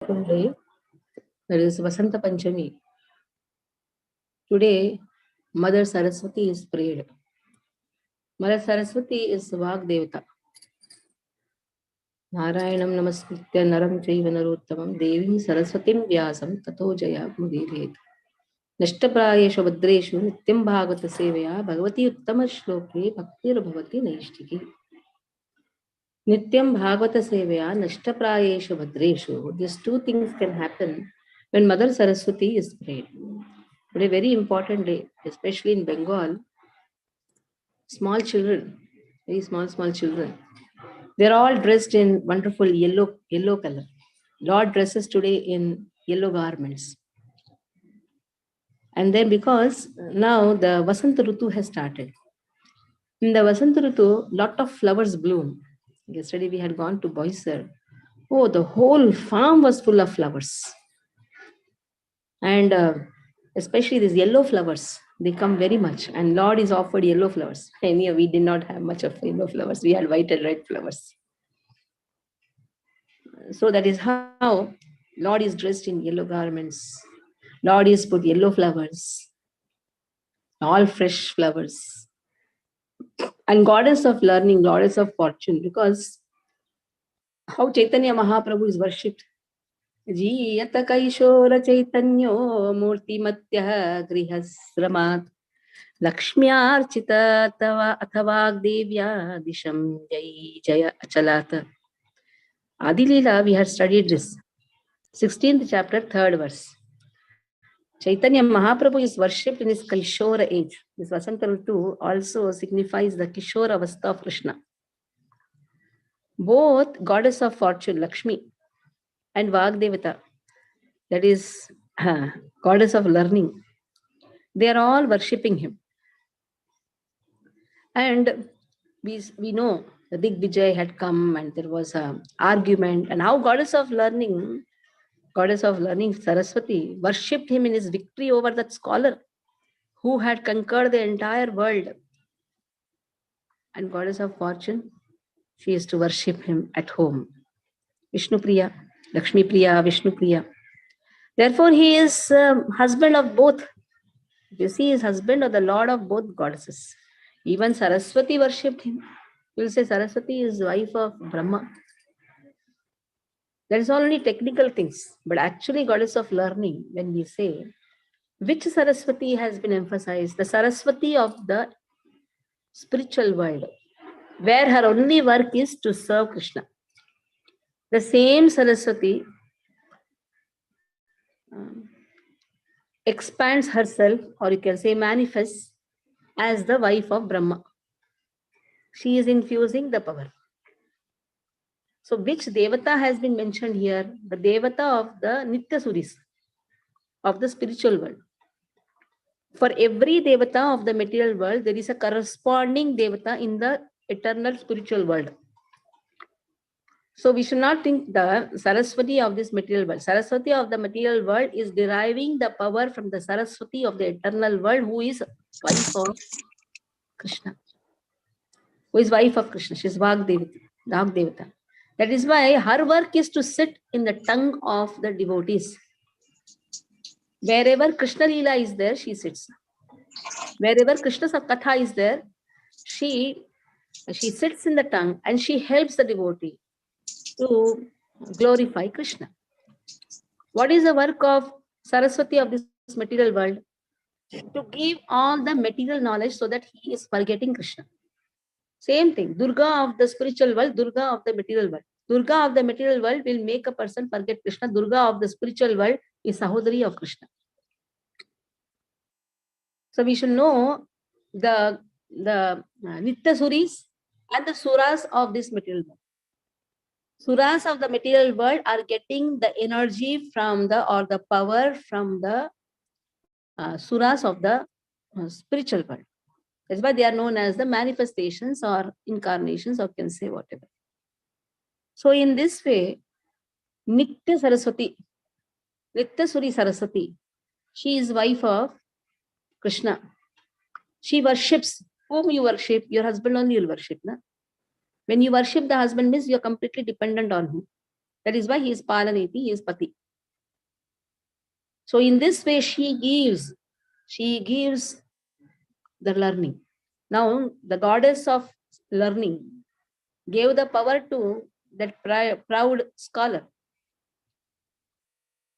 Day, that is Vasant Panchami. Today, Mother Saraswati is prayed. Mother Saraswati is Bhagavata. Narayanam namaskritya naram chaiva narottamam devim saraswatim vyasam tato jaya mudire. Nashtaprayeshu bhadreshu nityam bhagavata sevaya bhagavati uttama shloke bhaktir bhavati naishtiki. Nityam bhagavata sevaya nashtaprayeshu bhadreshu. These two things can happen when Mother Saraswati is prayed. Today, very important day, especially in Bengal. Small children, very small children. They're all dressed in wonderful yellow color. Lord dresses today in yellow garments. And then because now the Vasant Rutu has started. In the Vasant Rutu, lot of flowers bloom. Yesterday we had gone to Boisar. Oh, the whole farm was full of flowers. And especially these yellow flowers, they come very much. And Lord is offered yellow flowers. Anyway, we did not have much of yellow flowers. We had white and red flowers. So that is how Lord is dressed in yellow garments. Lord is put yellow flowers, all fresh flowers. And goddess of learning, goddess of fortune, because how Chaitanya Mahaprabhu is worshipped. Jiyata Kaishora Chaitanyo Murtimatyah Grihasramat Lakshmyarchita Athavag Devya Disham Jai Jaya Achalata. Adilila, we had studied this. 16th chapter, 3rd verse. Chaitanya Mahaprabhu is worshipped in his Kaishora age. This Vasanta Ritu also signifies the Kishora Avastha of Krishna. Both goddess of fortune, Lakshmi, and Vagdevata, that is goddess of learning, they are all worshipping him. And we know the Digvijay had come and there was an argument, and how goddess of learning Saraswati worshipped him in his victory over that scholar who had conquered the entire world. And goddess of fortune, she is to worship him at home. Vishnu Priya, Lakshmi Priya, Vishnu Priya. Therefore, he is husband of both. You see, he is husband of the Lord of both goddesses. Even Saraswati worshipped him. You will say Saraswati is wife of Brahma. That is only technical things. But actually, goddess of learning, when we say, which Saraswati has been emphasized? The Saraswati of the spiritual world, where her only work is to serve Krishna. The same Saraswati expands herself, or you can say manifests, as the wife of Brahma. She is infusing the power. So which Devata has been mentioned here? The Devata of the Nitya Suris, of the spiritual world. For every Devata of the material world, there is a corresponding Devata in the eternal spiritual world. So we should not think the Saraswati of this material world. Saraswati of the material world is deriving the power from the Saraswati of the eternal world, who is wife of Krishna. Who is wife of Krishna. She is Vagdevata. That is why her work is to sit in the tongue of the devotees. Wherever Krishna Leela is there, she sits. Wherever Krishna Katha is there, she sits in the tongue and she helps the devotee to glorify Krishna. What is the work of Saraswati of this material world? To give all the material knowledge so that he is forgetting Krishna. Same thing, Durga of the spiritual world, Durga of the material world. Durga of the material world will make a person forget Krishna. Durga of the spiritual world is Sahodari of Krishna. So we should know the Nitya Suris and the Suras of this material world. Suras of the material world are getting the energy from the power from the Suras of the spiritual world. That's why they are known as the manifestations or incarnations, or can say whatever. So in this way, Nitya Saraswati, Nitya Suri Saraswati, she is wife of Krishna. She worships. Whom you worship? Your husband only will worship. Na? When you worship the husband, means you are completely dependent on him. That is why he is Palaniti, he is Pati. So in this way, she gives the learning. Now, the goddess of learning gave the power to that proud scholar.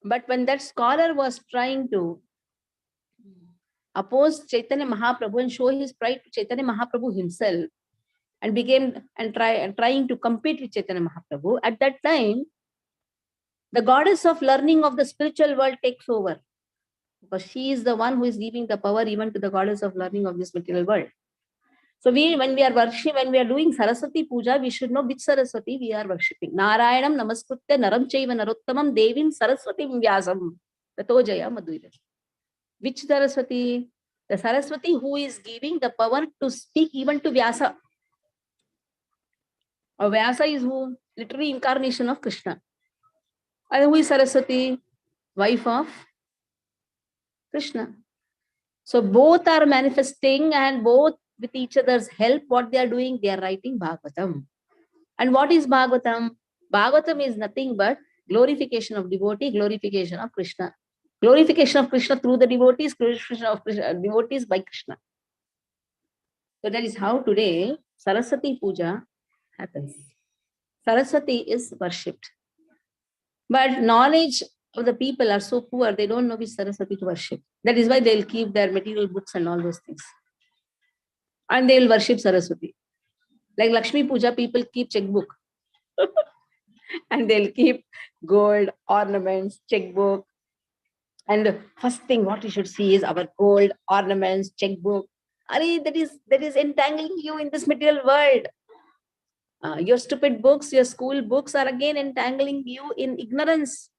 But when that scholar was trying to oppose Chaitanya Mahaprabhu and show his pride to Chaitanya Mahaprabhu himself, and trying to compete with Chaitanya Mahaprabhu, at that time, the goddess of learning of the spiritual world takes over. Because she is the one who is giving the power even to the goddess of learning of this material world. So when we are doing Saraswati Puja, we should know which Saraswati we are worshipping. Narayanam Namaskritya Naram Chaiva Narottamam Devim Saraswati Vyasam Tato Jaya Madhurya. Which Saraswati? The Saraswati who is giving the power to speak even to Vyasa. Or Vyasa is who? Literally incarnation of Krishna. And who is Saraswati? Wife of Krishna. So both are manifesting, and both with each other's help, what they are doing, they are writing Bhagavatam. And what is Bhagavatam? Bhagavatam is nothing but glorification of devotee, glorification of Krishna. Glorification of Krishna through the devotees, glorification of devotees by Krishna. So that is how today Saraswati Puja happens. Saraswati is worshipped. But knowledge of the people are so poor, they don't know which Saraswati to worship. That is why they'll keep their material books and all those things. And they will worship Saraswati. Like Lakshmi Puja, people keep checkbook. And they'll keep gold, ornaments, checkbook. And first thing what you should see is our gold, ornaments, checkbook. Ari, that is entangling you in this material world. Your stupid books, your school books are again entangling you in ignorance.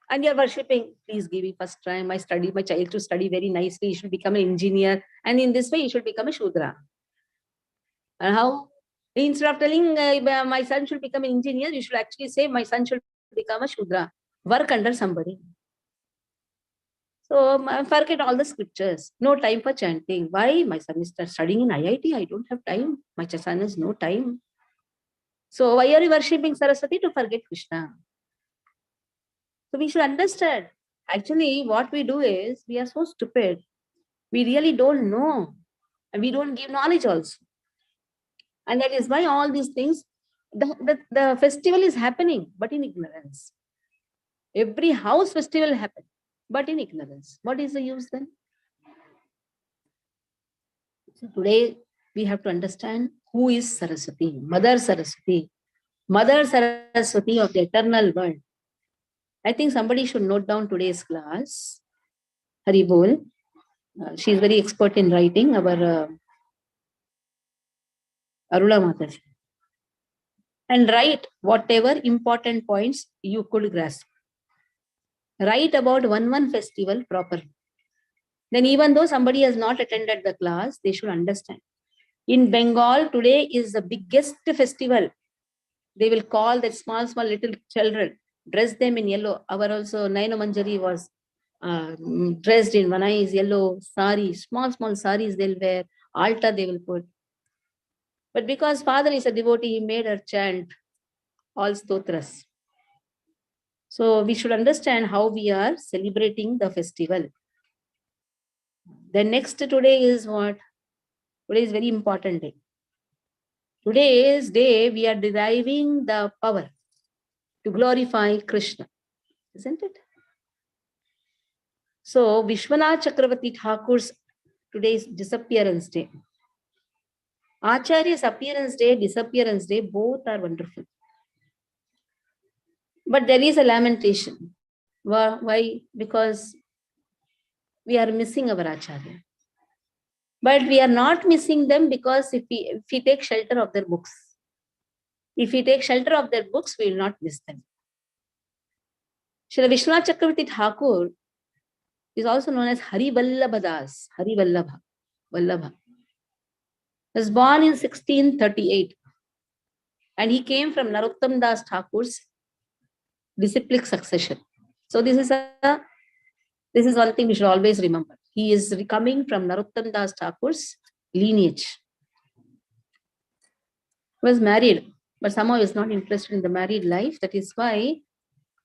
And you're worshipping. Please give me first try my child to study very nicely. He should become an engineer. And in this way, he should become a Shudra. And how? Instead of telling my son should become an engineer, you should actually say my son should become a Shudra. Work under somebody. So forget all the scriptures. No time for chanting. Why? My son is studying in IIT. I don't have time. My son has no time. So why are you worshipping Saraswati? To forget Krishna. So we should understand. Actually, what we do is, we are so stupid. We really don't know. And we don't give knowledge also. And that is why all these things, the festival is happening, but in ignorance. Every house festival happens, but in ignorance. What is the use then? So today, we have to understand who is Saraswati, Mother Saraswati of the eternal world. I think somebody should note down today's class. Hari Bol. She is very expert in writing, our Arula Mataji. And write whatever important points you could grasp. Write about one festival properly. Then even though somebody has not attended the class, they should understand. In Bengal, today is the biggest festival. They will call that small little children, dress them in yellow. Our also Naina Manjari was dressed in one eye is yellow, sari, small saris they'll wear, altar they will put. But because father is a devotee, he made her chant all stotras. So we should understand how we are celebrating the festival. The next today is what? Today is very important day. Today's day, we are deriving the power to glorify Krishna, isn't it? So Vishwanath Chakravarti Thakur's today's disappearance day. Acharya's appearance day, disappearance day, both are wonderful. But there is a lamentation. Why? Because we are missing our Acharya. But we are not missing them because if we take shelter of their books. If we take shelter of their books, we will not miss them. Srila Vishwanath Chakravarti Thakur is also known as Hari Vallabha Das. Hari Vallabha. Vallabha. Was born in 1638. And he came from Narottam Das Thakur's disciplic succession. So this is one thing we should always remember. He is coming from Narottam Das Thakur's lineage. He was married, but somehow is not interested in the married life. That is why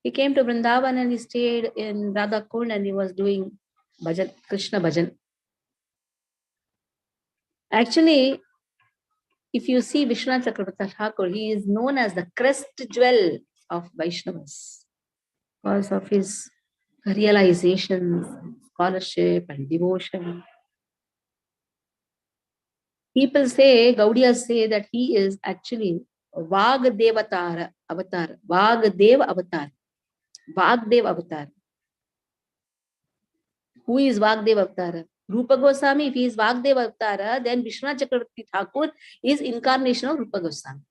he came to Vrindavan and he stayed in Radha Kund and he was doing bhajan, Krishna bhajan. Actually, if you see Vishwanath Chakravarti Thakur, he is known as the crest jewel of Vaishnavas because of his realizations, scholarship and devotion. People say, Gaudiyas say that he is actually Vagdevatara avatar, Vagdev avatar, Vagdev avatar. Who is Vagdev avatar? Rupa Goswami, if he is Vagdev avatar, then Vishwanath Chakravarti Thakur is incarnation of Rupa Goswami.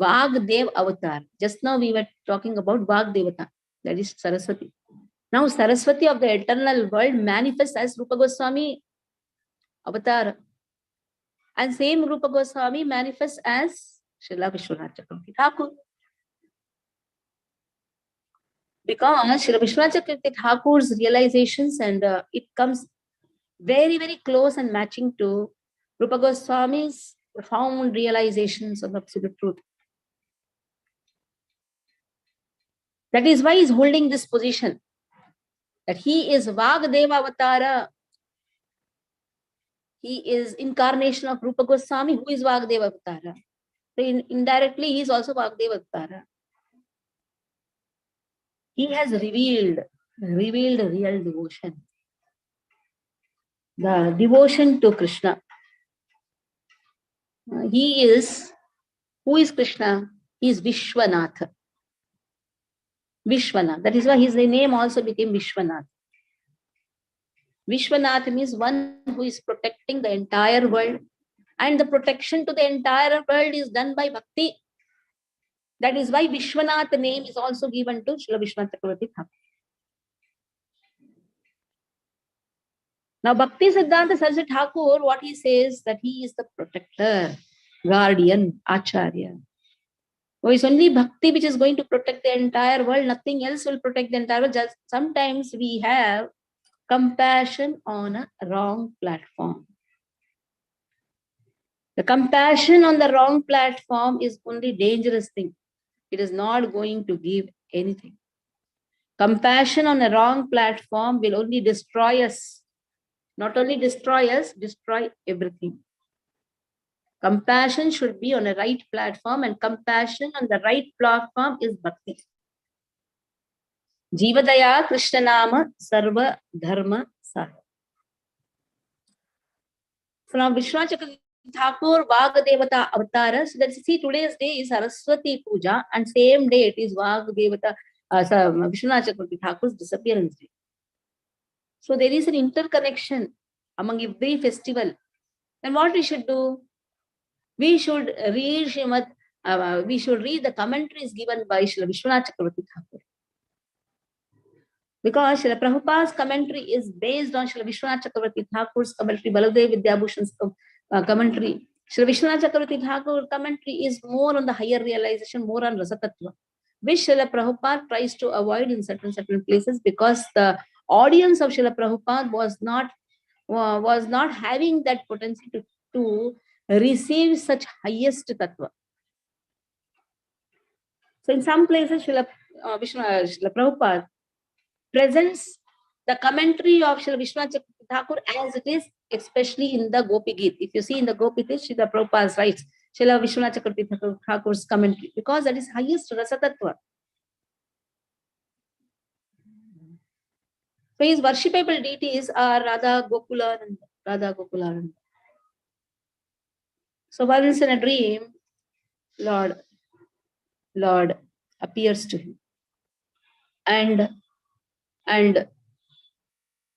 Vagdev avatar. Just now we were talking about Vagdevata, that is Saraswati. Now Saraswati of the eternal world manifests as Rupa Goswami avatar. And same Rupa Goswami manifests as Srila Vishwanath Chakravarti Thakur. Because Srila Vishwanath Chakravarti Thakur's realizations and it comes very, very close and matching to Rupa Goswami's profound realizations of absolute truth. That is why he's holding this position, that he is Vagdeva Avatara. He is incarnation of Rupa Goswami, who is Vagdeva Avatara. So indirectly, he is also Vagdeva Avatara. He has revealed real devotion. The devotion to Krishna. Who is Krishna? He is Vishwanath. Vishwanath. That is why his name also became Vishwanath. Vishwanath means one who is protecting the entire world. And the protection to the entire world is done by bhakti. That is why Vishwanath name is also given to Srila Vishwanath Chakravarti Thakur. Now, Bhakti Siddhanta Saraswati Thakur, what he says, that he is the protector, guardian, acharya. So it's only bhakti which is going to protect the entire world. Nothing else will protect the entire world. Just sometimes we have compassion on a wrong platform. The compassion on the wrong platform is only dangerous thing. It is not going to give anything. Compassion on a wrong platform will only destroy us. Not only destroy us, destroy everything. Compassion should be on a right platform, and compassion on the right platform is bhakti. Jivadaya Krishna Nama Sarva Dharma Sar. So now Vishwanath Chakravarti Thakur Vagdevata Avatara. So that see, today's day is Saraswati Puja, and same day it is Vagdevata Vishwanath Chakravarti Thakur's disappearance day. So there is an interconnection among every festival. Then what we should do? We should read we should read the commentaries given by Srila Vishwanath Chakravarti Thakur. Because Srila Prabhupada's commentary is based on Srila Vishwanath Chakravarti Thakur's commentary, Baladev Vidyabhushan's commentary. Srila Vishwanath Chakravarti Thakur commentary is more on the higher realization, more on Rasa Tattva, which Srila Prabhupada tries to avoid in certain places, because the audience of Srila Prabhupada was not having that potency to receive such highest tattva. So in some places, Srila Prabhupada presents the commentary of Srila Vishwanath Chakravarti Thakur as it is, especially in the Gopi Geet. If you see in the Gopi Geet, Srila Prabhupada writes Srila Vishwanath Chakravarti Thakur's commentary, because that is highest Rasa Tattva. So his worshipable deities are Radha Gokulananda. So once in a dream, Lord appears to him and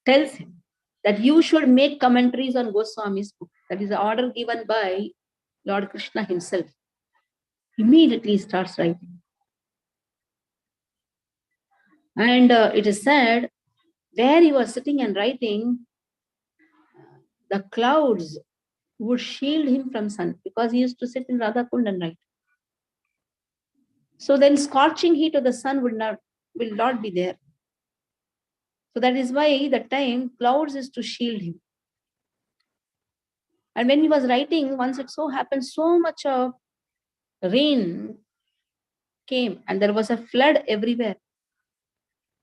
tells him that you should make commentaries on Goswami's book. That is the order given by Lord Krishna himself. Immediately starts writing. And it is said, where he was sitting and writing, the clouds would shield him from sun, because he used to sit in Radha Kund and write. So then scorching heat of the sun will not be there. So that is why that time clouds is to shield him. And when he was writing, once it so happened, so much of rain came and there was a flood everywhere.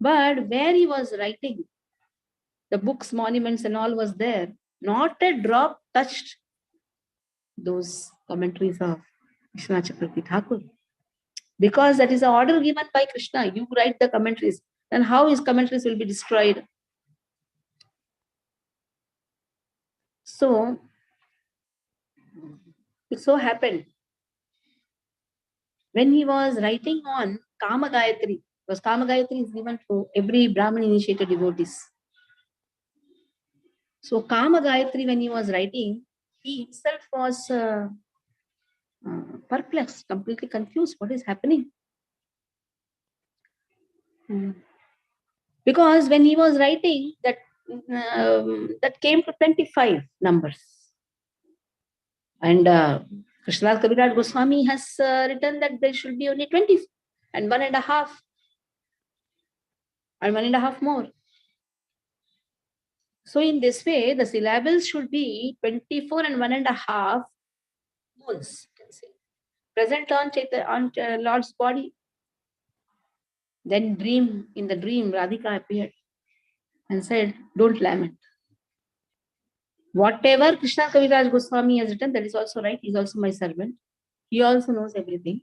But where he was writing, the books, monuments and all was there. Not a drop touched those commentaries of Krishna Chakravarti Thakur. Because that is the order given by Krishna. You write the commentaries. Then how his commentaries will be destroyed? So, it so happened, when he was writing on Kama Gayatri, because Kama Gayatri is given to every Brahmin initiated devotees. So Kama Gayatri, when he was writing, he himself was perplexed, completely confused. What is happening? Because when he was writing, that came to 25 numbers. And Krishnadas Kaviraj Goswami has written that there should be only 20 and 1.5 and 1.5 more. So in this way, the syllables should be 24 and 1.5 moons, you can say, present on Lord's body. Then in the dream, Radhika appeared and said, don't lament. Whatever Krishna Kaviraj Goswami has written, that is also right. He is also my servant. He also knows everything.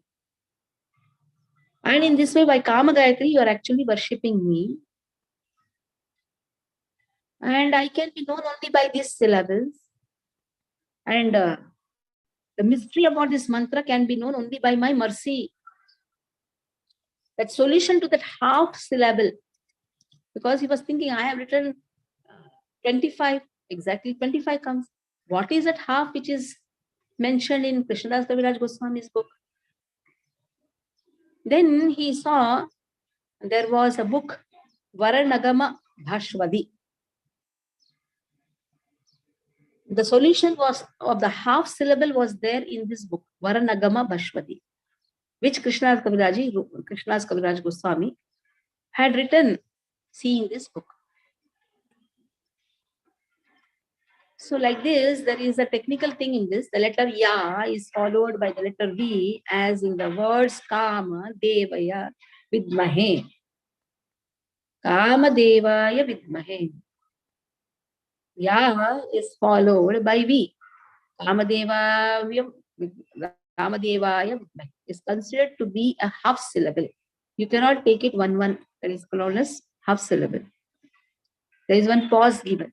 And in this way, by Kama Gayatri, you are actually worshipping me. And I can be known only by these syllables. And the mystery about this mantra can be known only by my mercy. That solution to that half syllable. Because he was thinking, I have written 25, exactly 25 comes. What is that half which is mentioned in Krishnadas Kaviraj Goswami's book? Then he saw there was a book, Varanagama Bhashwadi. The solution was of the half syllable was there in this book, Varanagama Bhashwadi, which Krishnadas Kaviraj Goswami had written, seeing this book. So like this, there is a technical thing in this. The letter Ya is followed by the letter V, as in the words Kama Devaya Vidmahe. Kama Devaya Vidmahe. Ya is followed by V. Kama Devaya Vidmahe is considered to be a half syllable. You cannot take it 1-1. That is called as half syllable. There is one pause given.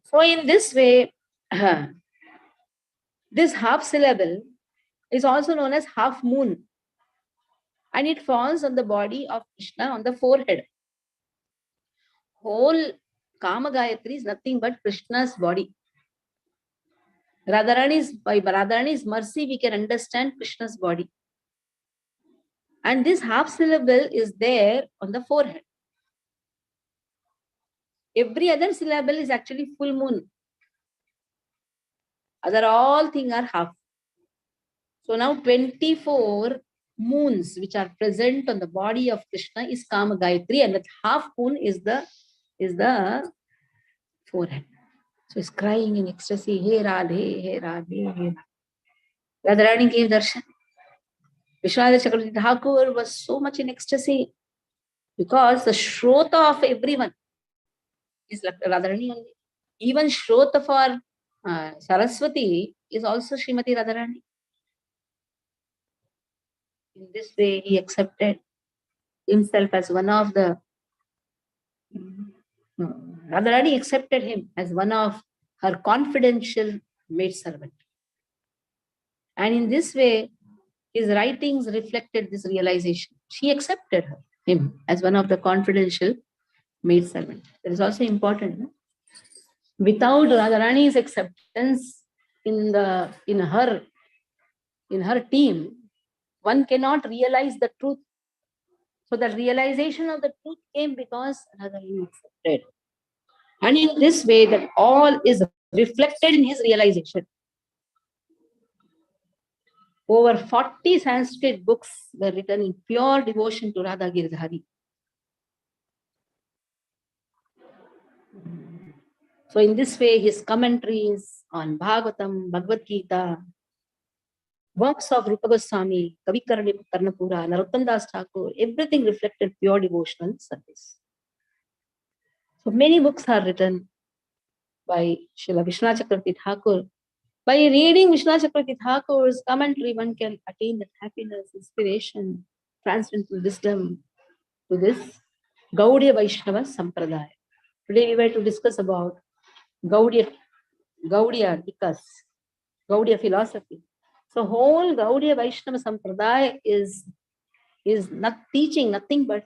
So in this way, this half syllable is also known as half moon, and it falls on the body of Krishna on the forehead. Whole Kama Gayatri is nothing but Krishna's body. By Radharani's mercy, we can understand Krishna's body. And this half syllable is there on the forehead. Every other syllable is actually full moon. Other all things are half. So now 24 moons which are present on the body of Krishna is Kama Gayatri, and that half moon is the forehead. So he's crying in ecstasy, Hey Radhe, Hey Radhe, Hey Radhe. Radharani gave darshan. Vishwanath Chakravarti Thakur was so much in ecstasy because the Shrota of everyone is Radharani only. Even Shrota for Saraswati is also Srimati Radharani. In this way, he accepted himself as one of the Radharani accepted him as one of her confidential maidservant. And in this way, his writings reflected this realization. She accepted him as one of the confidential maidservant. That is also important. No? Without Radharani's acceptance in her team, one cannot realize the truth. So the realization of the truth came because Radharani accepted. And in this way, that all is reflected in his realization. Over 40 Sanskrit books were written in pure devotion to Radha Giridhari. So in this way, his commentaries on Bhagavatam, Bhagavad Gita, works of Rupa Goswami, Kavi Karnapura, Narottam Das Thakur, everything reflected pure devotional service. So many books are written by Srila Vishwanath Chakravarti Thakur. By reading Vishwanath Chakravarti Thakur's commentary, one can attain that happiness, inspiration, transcendental wisdom to this Gaudiya Vaishnava Sampradaya. Today we were to discuss about Gaudiya Tikas, Gaudiya philosophy. So whole Gaudiya Vaishnava Sampradaya is not teaching nothing but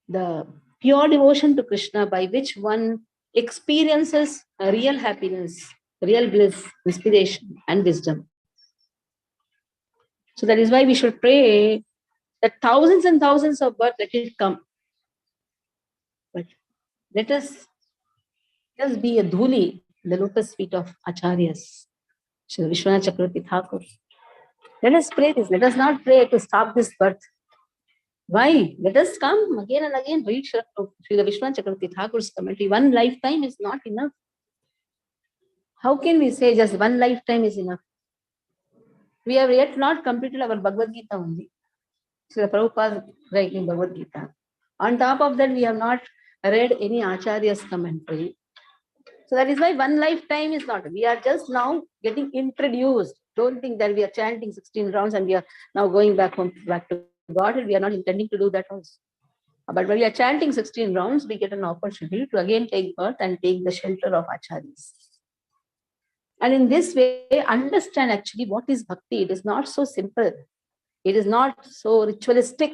the pure devotion to Krishna, by which one experiences a real happiness, real bliss, inspiration, and wisdom. So that is why we should pray that thousands and thousands of births, let it come. But let us just be a dhuli, the lotus feet of Acharyas, Shri Vishwanath Chakravarti Thakur. Let us pray this. Let us not pray to stop this birth. Why? Let us come again and again, read Shri Vishwanath Chakravarti Thakur's commentary. One lifetime is not enough. How can we say just one lifetime is enough? We have yet not completed our Bhagavad Gita only. Srila Prabhupada writing Bhagavad Gita. On top of that, we have not read any Acharya's commentary. So that is why one lifetime is not. We are just now getting introduced. Don't think that we are chanting 16 rounds and we are now going back to God. We are not intending to do that also. But when we are chanting 16 rounds, we get an opportunity to again take birth and take the shelter of Acharyas. And in this way, understand actually what is bhakti. It is not so simple. It is not so ritualistic.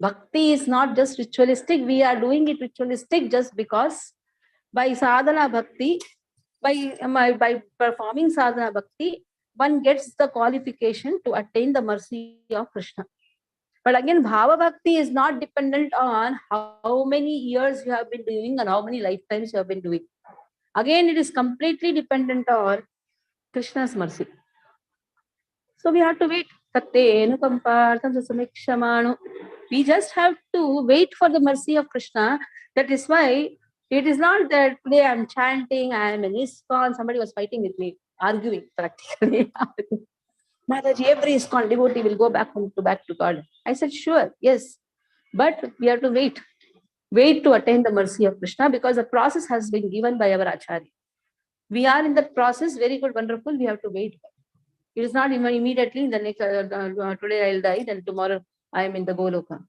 Bhakti is not just ritualistic. We are doing it ritualistic just because by sadhana bhakti, by performing sadhana bhakti, one gets the qualification to attain the mercy of Krishna. But again, bhava bhakti is not dependent on how many years you have been doing and how many lifetimes you have been doing. Again, it is completely dependent on Krishna's mercy. So we have to wait. We just have to wait for the mercy of Krishna. That is why it is not that today I am chanting, I am in ISKCON. Somebody was fighting with me, arguing practically. Mataji, every ISKCON devotee will go back to God. I said, sure, yes. But we have to wait. Wait to attain the mercy of Krishna, because the process has been given by our Acharya. We are in that process, very good, wonderful. We have to wait. It is not even immediately in the next, today I'll die, then tomorrow I am in the Goloka.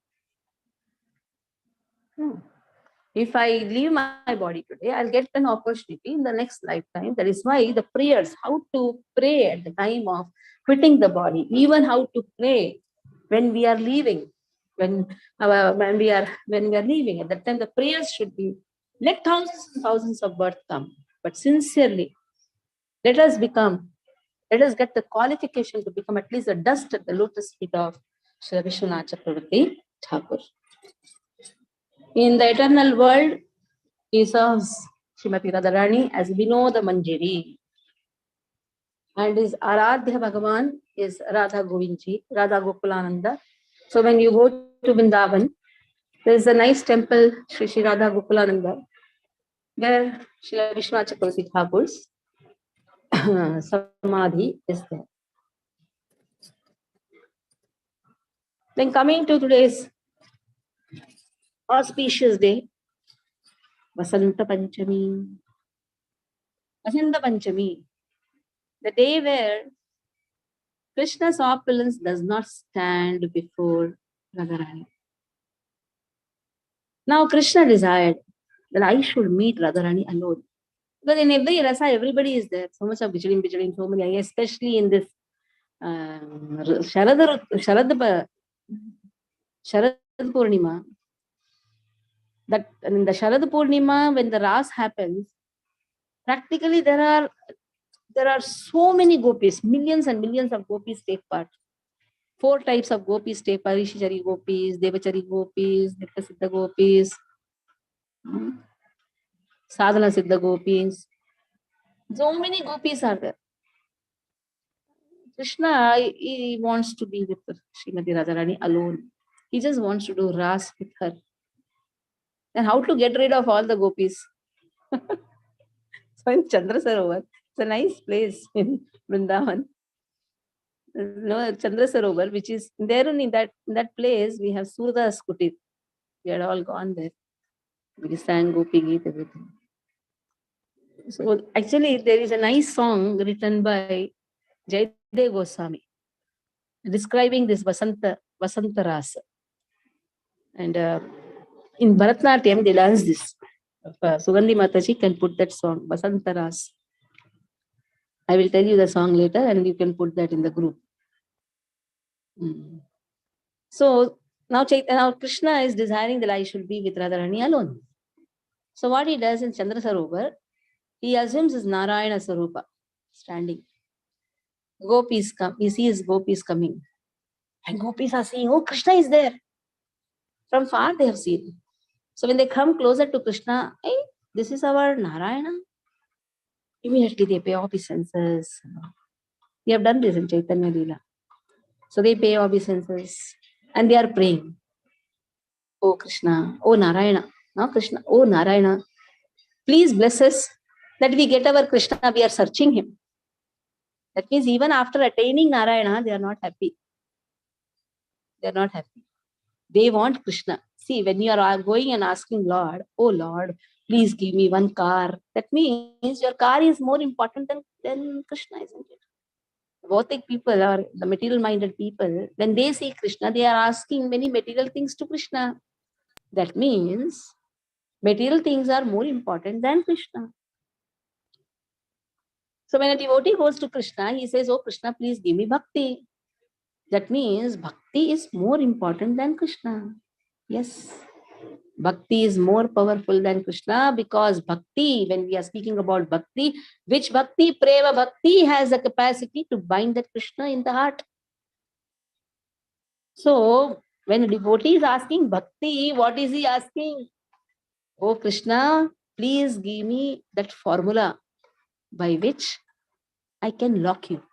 If I leave my body today, I'll get an opportunity in the next lifetime. That is why the prayers, how to pray at the time of quitting the body, even how to pray when we are leaving, when we are leaving, at that time the prayers should be, let thousands and thousands of births come, but sincerely, let us get the qualification to become at least the dust at the lotus feet of Sri Vishwanath Chakravarti Thakur. In the eternal world, he serves Srimati Radharani as Vinoda Manjari. And his Aradhya Bhagavan is Radha Govindji, Radha Gokulananda. So when you go to Vrindavan, there is a nice temple, Shri Radha Gokulananda, where Sri Vishwanath Chakravarti Thakur's Samadhi is there. Then coming to today's auspicious day, Vasant Panchami. Vasant Panchami, the day where Krishna's opulence does not stand before Radharani. Now Krishna desired that I should meet Radharani alone. Because in every rasa, everybody is there. So much of bichadim, so many, especially in this Sharad Purnima. That in the Sharad Purnima, when the Ras happens, practically there are so many gopis, millions and millions of gopis take part. 4 types of gopis take part: Rishishari gopis, Devachari gopis, Nitya Siddha gopis, Sadhana Siddha gopis. So many gopis are there. Krishna, he wants to be with Srimati Radharani alone. He just wants to do ras with her. Then how to get rid of all the gopis? So in Chandra Sarovar, It's a nice place in Vrindavan. No, Chandra Sarovar, which is there only in that place, we have Surdas Kutir. We had all gone there. We sang Gopi Geet, everything. So actually, there is a nice song written by Jaydev Goswami describing this Vasanta Rasa. And in Bharatnatyam, they dance this. Sugandhi Mataji can put that song, Vasanta Rasa. I will tell you the song later and you can put that in the group. So now Krishna is desiring that I should be with Radharani alone. So what he does in Chandra Sarovar, he assumes his Narayana Sarupa standing. Gopis come, he sees gopis coming. And gopis are saying, oh, Krishna is there. From far they have seen. So when they come closer to Krishna, hey, this is our Narayana. Immediately they pay obeisances. We have done this in Chaitanya Leela. So they pay obeisances and they are praying. Oh Krishna, oh Narayana, no Krishna, oh Narayana, please bless us that we get our Krishna, we are searching him. That means even after attaining Narayana, they are not happy. They are not happy. They want Krishna. See, when you are going and asking Lord, oh Lord, please give me one car, that means your car is more important than Krishna, isn't it? Bhautik people or the material-minded people, when they see Krishna, they are asking many material things to Krishna. That means material things are more important than Krishna. So when a devotee goes to Krishna, he says, oh Krishna, please give me bhakti. That means bhakti is more important than Krishna. Yes. Bhakti is more powerful than Krishna because bhakti, when we are speaking about bhakti, which bhakti? Prema bhakti has the capacity to bind that Krishna in the heart. So when a devotee is asking bhakti, what is he asking? Oh Krishna, please give me that formula by which I can lock you,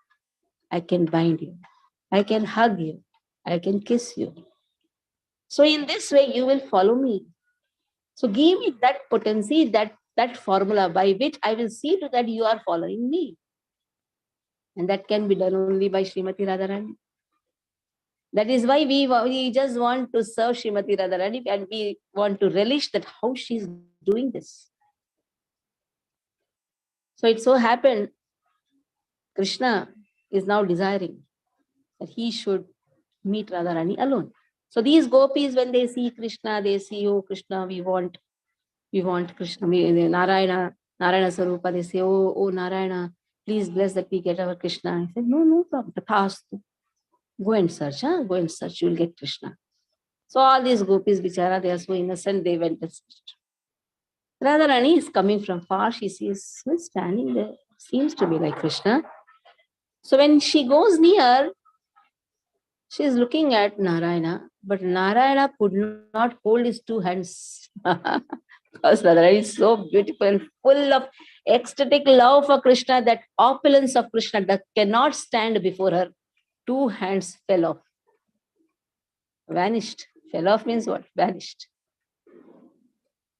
I can bind you, I can hug you, I can kiss you. So in this way, you will follow me. So give me that potency, that formula by which I will see to that you are following me. And that can be done only by Srimati Radharani. That is why we just want to serve Srimati Radharani and we want to relish that how she is doing this. So it so happened, Krishna is now desiring that he should meet Radharani alone. So these gopis, when they see Krishna, they see, oh Krishna, we want Krishna, Narayana Sarupa, they say, oh Narayana, please bless that we get our Krishna. I said, no problem. Tathastu. Go and search, go and search, you will get Krishna. So all these gopis, bichara, they are so innocent, they went and searched. Radharani is coming from far, she sees who is standing there, seems to be like Krishna. So when she goes near, she is looking at Narayana, but Narayana could not hold his two hands. Because Radharani is so beautiful and full of ecstatic love for Krishna, that opulence of Krishna that cannot stand before her. Two hands fell off. Vanished. Fell off means what? Vanished.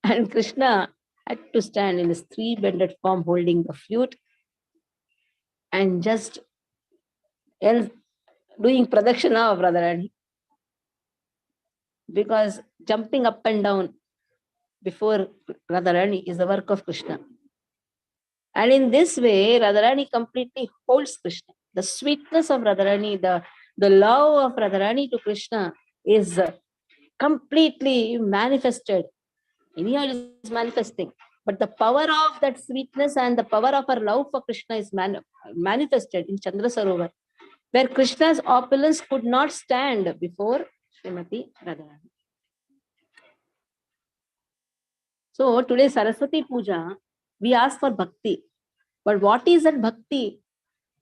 And Krishna had to stand in his three-bended form holding the flute and just doing pradakshina of Radharani. Because jumping up and down before Radharani is the work of Krishna. And in this way, Radharani completely holds Krishna. The sweetness of Radharani, the love of Radharani to Krishna is completely manifested. Anyhow, it is manifesting. But the power of that sweetness and the power of her love for Krishna is manifested in Chandra Sarovar, where Krishna's opulence could not stand before Srimati Radharani. So today, Saraswati Puja, we ask for bhakti. But what is that bhakti?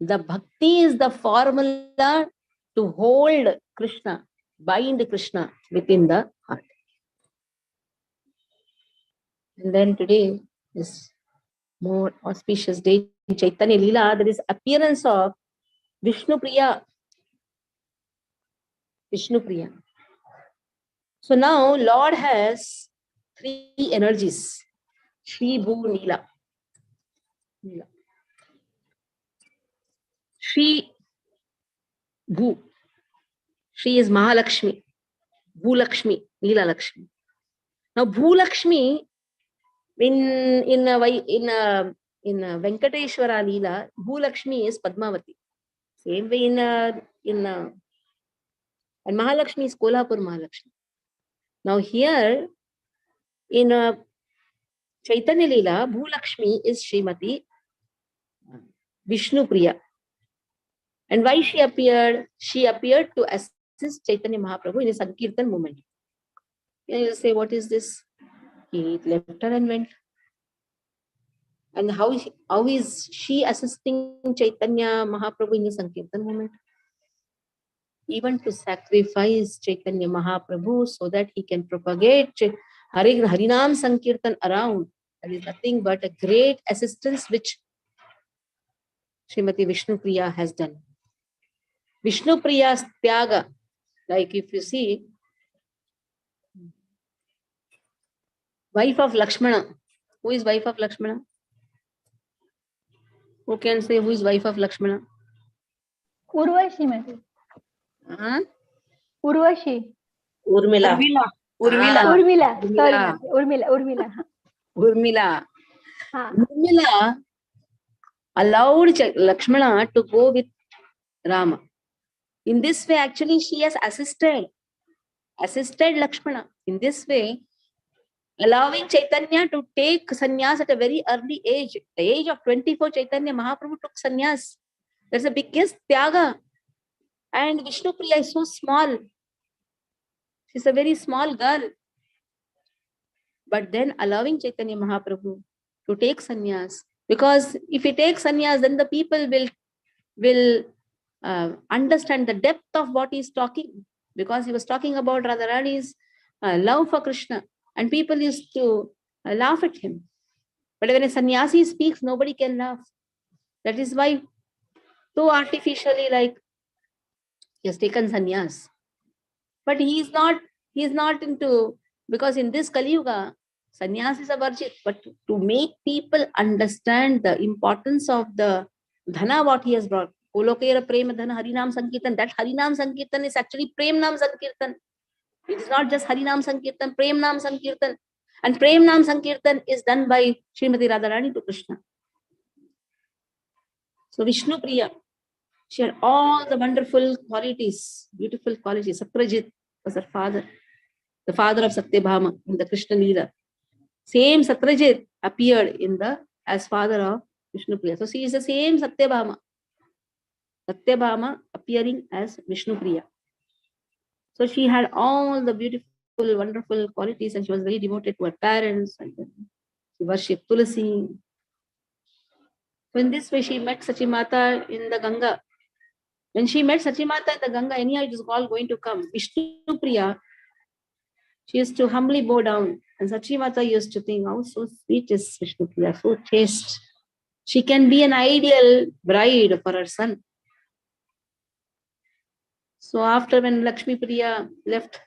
The bhakti is the formula to hold Krishna, bind Krishna within the heart. And then today is more auspicious day in Chaitanya Leela. There is appearance of Vishnu Priya. Vishnu Priya. So now Lord has three energies. Shri Bhu Neela. Shri Bhu. She is Mahalakshmi. Bhulakshmi, Neela Lakshmi. Now Bhulakshmi in Venkateshwara Leela, Bhulakshmi is Padmavati. Same way and Mahalakshmi is Kolhapur Mahalakshmi. Now here in Chaitanya Leela, Bhulakshmi is Srimati Vishnu Priya. And why she appeared? She appeared to assist Chaitanya Mahaprabhu in a Sankirtan movement. You say, what is this? He left her and went. And how is she assisting Chaitanya Mahaprabhu in the Sankirtan movement? Even to sacrifice Chaitanya Mahaprabhu so that he can propagate Harinam Sankirtan around. That is nothing but a great assistance which Srimati Vishnu Priya has done. Vishnu Priya's Tyaga, like if you see, wife of Lakshmana. Who is wife of Lakshmana? Who can say who is wife of Lakshmana? Urvashi, madam. Urvashi. Urmila. Urmila. Sorry, madam. Urmila. Urmila. Urmila allowed Lakshmana to go with Rama. In this way, actually, she has assisted Lakshmana. In this way, allowing Chaitanya to take sannyas at a very early age. At the age of 24, Chaitanya Mahaprabhu took sannyas. That's the biggest tyaga. And Vishnu Priya is so small. She's a very small girl. But then allowing Chaitanya Mahaprabhu to take sannyas. Because if he takes sannyas, then the people will understand the depth of what he's talking. Because he was talking about Radharani's love for Krishna. And people used to laugh at him. But when a sannyasi speaks, nobody can laugh. That is why, so artificially, like, he has taken sannyas. But he is not into, because in this Kali Yuga, sannyas is a varjit. But to make people understand the importance of the dhana, what he has brought, Olokera Prema Dhana Harinam Sankirtan, that Harinam Sankirtan is actually Prem Nam Sankirtan. It is not just Harinam Sankirtan, Prem Nam Sankirtan. And Prem Nam Sankirtan is done by Srimati Radharani to Krishna. So Vishnu Priya, she had all the wonderful qualities, beautiful qualities. Satyajit was her father, the father of Satyabhama in the Krishna Leela. Same Satyajit appeared as father of Vishnu Priya. So she is the same Satyabhama. Satyabhama appearing as Vishnu Priya. So she had all the beautiful, wonderful qualities, and she was very devoted to her parents, and she worshipped Tulasi. So in this way, she met Sachimata in the Ganga. When she met Sachimata in the Ganga, anyhow it is all going to come. Vishnu Priya, she used to humbly bow down, and Sachimata used to think, oh, so sweet is Vishnu Priya, so chaste. She can be an ideal bride for her son. So after when Lakshmi Priya left,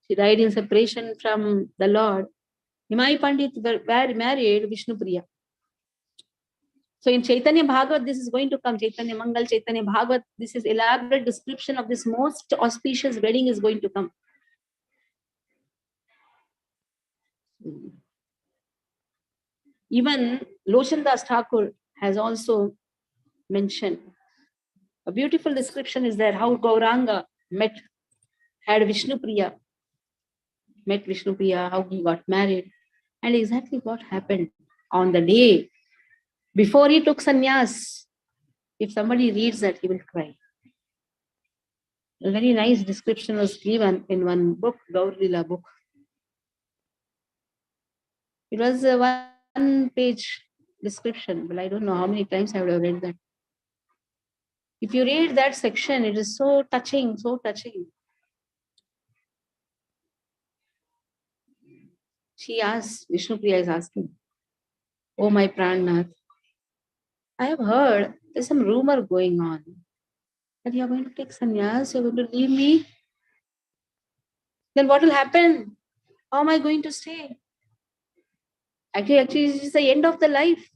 she died in separation from the Lord. Nimai Pandit married Vishnu Priya. So in Chaitanya Bhagavat, this is going to come. Chaitanya Mangal, Chaitanya Bhagavat, this is elaborate description of this most auspicious wedding is going to come. Even Lochandas Thakur has also mentioned. A beautiful description is there how Gauranga had Vishnu Priya, met Vishnu Priya, how he got married, and exactly what happened on the day before he took sannyas. If somebody reads that, he will cry. A very nice description was given in one book, Gaur Lila book. It was a one-page description, but I don't know how many times I would have read that. If you read that section, it is so touching, so touching. She asks, Vishnu Priya is asking, oh my Pranath, I have heard there's some rumor going on that you are going to take sannyas, you are going to leave me. Then what will happen? How am I going to stay? Actually, it is the end of the life.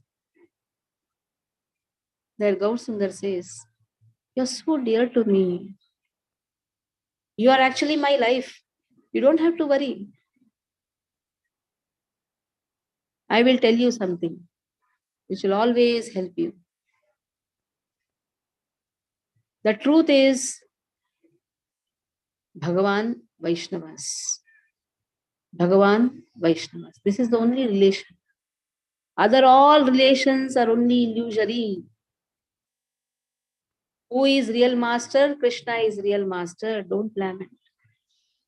That Gaur Sundar says, "You're so dear to me. You are actually my life. You don't have to worry. I will tell you something which will always help you. The truth is Bhagavan Vaishnavas. Bhagavan Vaishnavas. This is the only relation. Other all relations are only illusory. Who is real master? Krishna is real master. Don't blame it.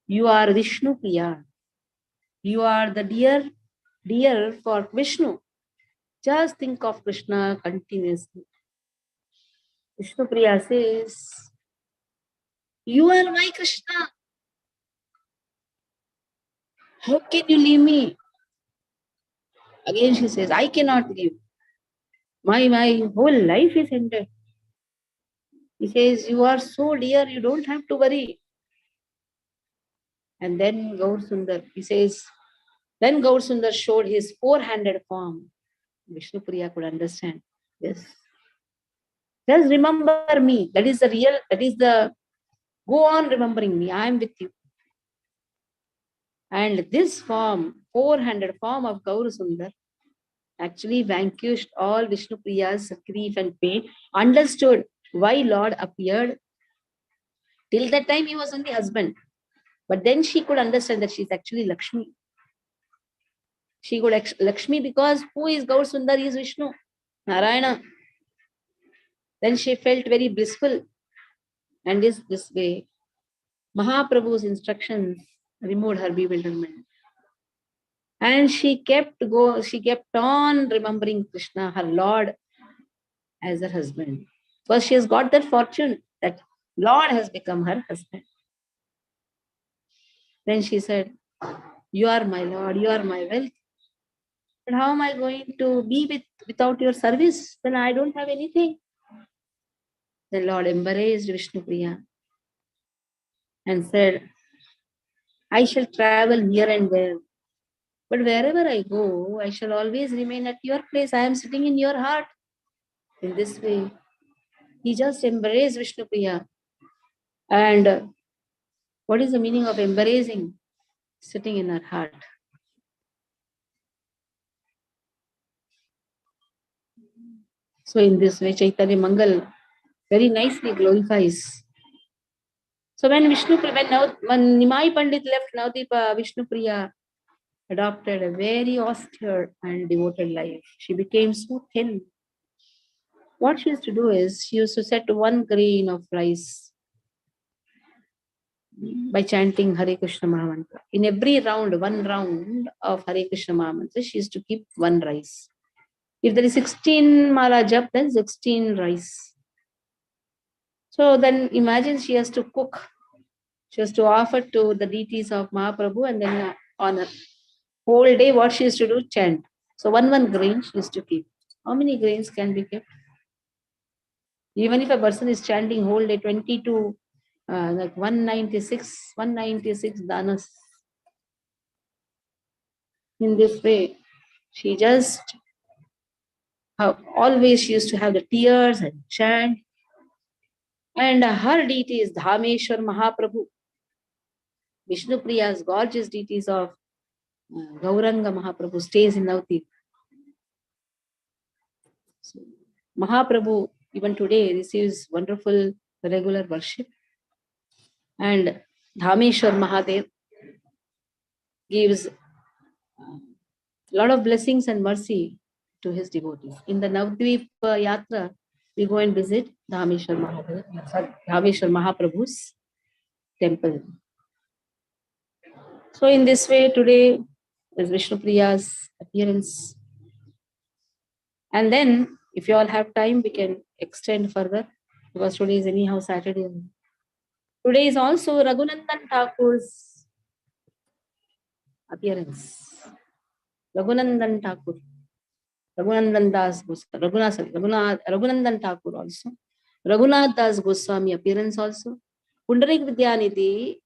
You are Vishnu Priya. You are the dear for Vishnu. Just think of Krishna continuously. Vishnu Priya says, "You are my Krishna. How can you leave me?" Again she says, "I cannot leave. My whole life is ended." He says, "You are so dear, you don't have to worry." And then Gaur Sundar, he says, then Gaur Sundar showed his four-handed form. Vishnu Priya could understand. Yes. Just remember me. That is the, go on remembering me. I am with you. And this form, four-handed form of Gaur Sundar, actually vanquished all Vishnu Priya's grief and pain, understood why Lord appeared. Till that time, he was only husband. But then she could understand that she's actually Lakshmi. She could Lakshmi because who is Gaur Sundar is Vishnu, Narayana. Then she felt very blissful. And this way, Mahaprabhu's instructions removed her bewilderment. And she kept on remembering Krishna, her Lord, as her husband. Because she has got that fortune that Lord has become her husband. Then she said, "You are my Lord, you are my wealth. But how am I going to be without your service? Then I don't have anything." The Lord embraced Vishnu Priya and said, "I shall travel here and there. But wherever I go, I shall always remain at your place. I am sitting in your heart." In this way, he just embraced Vishnu Priya. And what is the meaning of embracing? Sitting in her heart. So in this way, Chaitanya Mangal very nicely glorifies. So when when Nimai Pandit left Navdeepa, Vishnu Priya adopted a very austere and devoted life. She became so thin. What she used to do is she used to set one grain of rice by chanting Hare Krishna Mahamantra. In every round, one round of Hare Krishna Mahamantra, she used to keep one rice. If there is 16 mala jap, then 16 rice. So then imagine she has to cook. She has to offer to the deities of Mahaprabhu, and then on a whole day, what she used to do, chant. So one grain she used to keep. How many grains can be kept? Even if a person is chanting whole day, 22, like 196 danas. In this way, she just always she used to have the tears and chant. And her deity is Dhameshwar Mahaprabhu. Vishnu Priya's gorgeous deities of Gauranga Mahaprabhu stays in Navdeep. So, Mahaprabhu even today receives wonderful regular worship. And Dhameshwar Mahadev gives a lot of blessings and mercy to his devotees. In the Navdvip Yatra, we go and visit Dhameshwar Mahaprabhu's temple. So in this way, today is Vishnu Priya's appearance. And then, if you all have time, we can extend further, because today is anyhow Saturday. Today is also Raghunandan Thakur's appearance. Raghunandan Thakur. Raghunandan Das Goswami. Raghunandan Thakur also. Raghunath Das Goswami appearance also. Pundarik Vidyanidhi.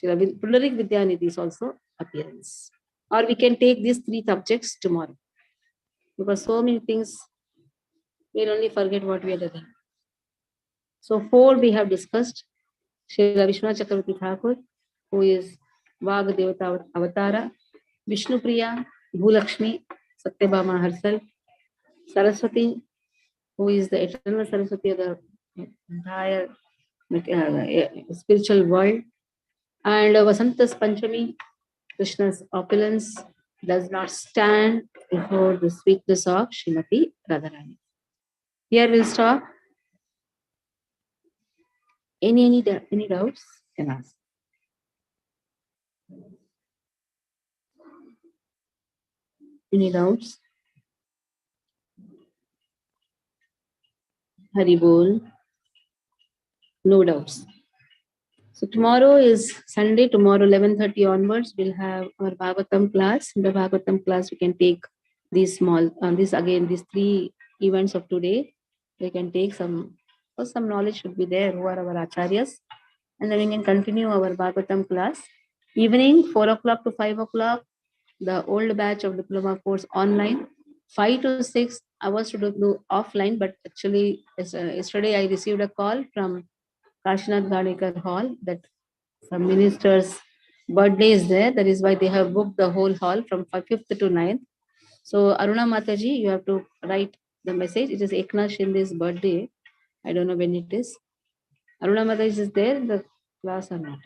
Pundarik Vidyanidhi's also appearance. Or we can take these three subjects tomorrow. because so many things we'll only forget what we are doing. So 4 we have discussed. Srila Vishwanath Chakravarti Thakur, who is Vag Devata Avatara, Vishnu Priya, Bhulakshmi, Satyabhama herself, Saraswati, who is the eternal Saraswati of the entire spiritual world, and Vasant Panchami, Krishna's opulence does not stand before the sweetness of Srimati Radharani. Here we'll stop. Any doubts? Can ask. Any doubts? Hari Bol. No doubts. So tomorrow is Sunday. Tomorrow 11:30 onwards we'll have our Bhagavatam class. In the Bhagavatam class we can take these small, these 3 events of today. We can take some knowledge should be there who are our acharyas, and then we can continue our Bhagavatam class. Evening 4 o'clock to 5 o'clock, the old batch of diploma course online. 5 to 6 hours to do offline, but actually yesterday I received a call from Kashinath Ganekar Hall that some minister's birthday is there. That is why they have booked the whole hall from 5th to 9th. So Aruna Mataji, you have to write the message. It is Eknath Shinde's birthday. I don't know when it is. Aruna Mataji is there in the class or not?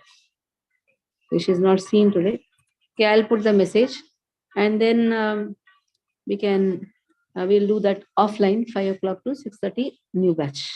So she is not seen today. Okay, I'll put the message, and then we can we'll do that offline 5 o'clock to 6:30 new batch.